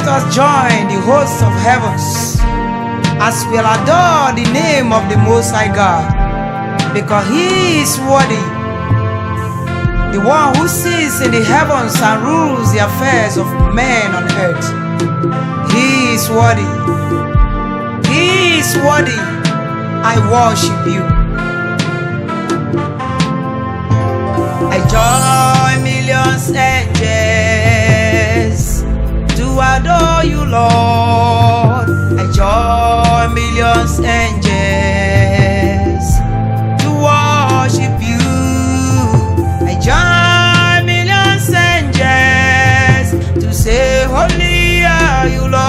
let us join the hosts of heavens as we'll adore the name of the Most High God, because He is worthy. The one who sits in the heavens and rules the affairs of men on earth. He is worthy. He is worthy. I worship you. I join millions angels to adore you, Lord. I join millions angels to worship you. I join millions angels to say, holy are you, Lord.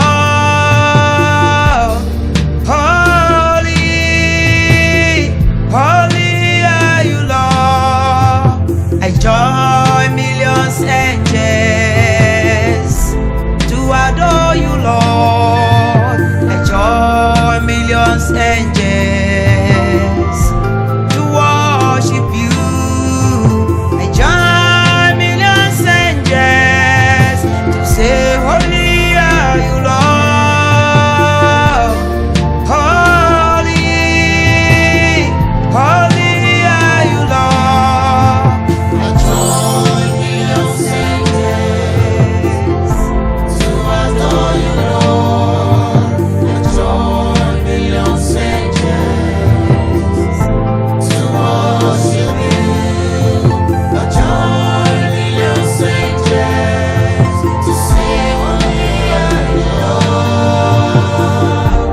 Holy, holy are you, Lord. I join millions angels to adore you, Lord. I join millions angels to worship you. I join millions angels to say, holy are you, Lord. Holy, holy are you, Lord. I join millions angels to adore you, Lord. I join millions angels to worship you. I join millions angels to say, holy are you, Lord.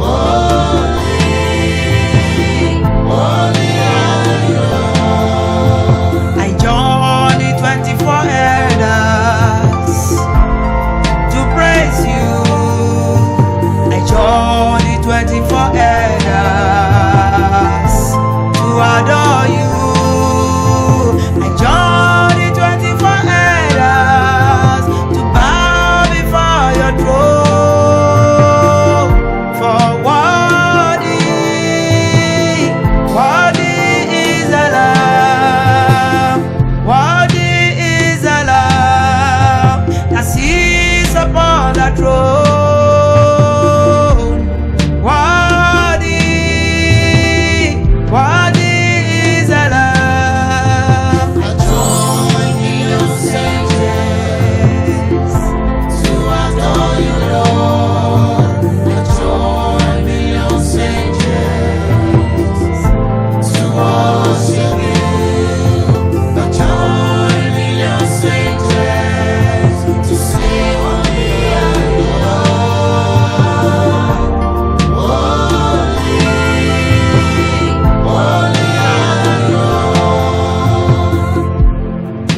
Holy, holy are you, Lord. I join the 24 elders to praise you. I join the 24 elders to adore you. I join the 24 elders to bow before your throne. For worthy is the Lamb, worthy is the Lamb that sits upon the throne. Worthy is the Lamb. I join millions angels to adore you, Lord. I join millions angels to worship you. I join millions angels to say, holy are you, Lord. Holy, holy are you, Lord.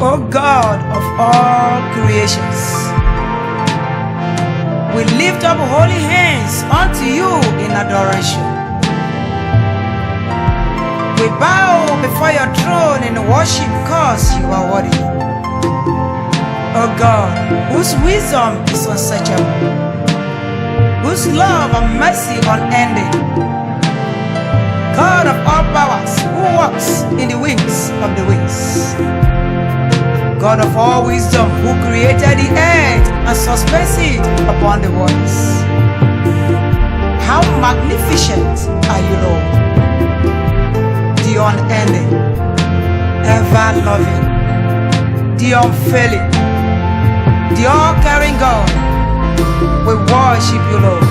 O God of all creations, we lift up holy hands unto you in adoration. We bow before your throne in worship because you are worthy. O God, whose wisdom is unsearchable, whose love and mercy unending, God of all powers, who walks in the wings of the winds, God of all wisdom, who created the earth and suspends it upon the waters. How magnificent are you, Lord, the unending, ever-loving, the unfailing, the all-caring God. We worship you, Lord.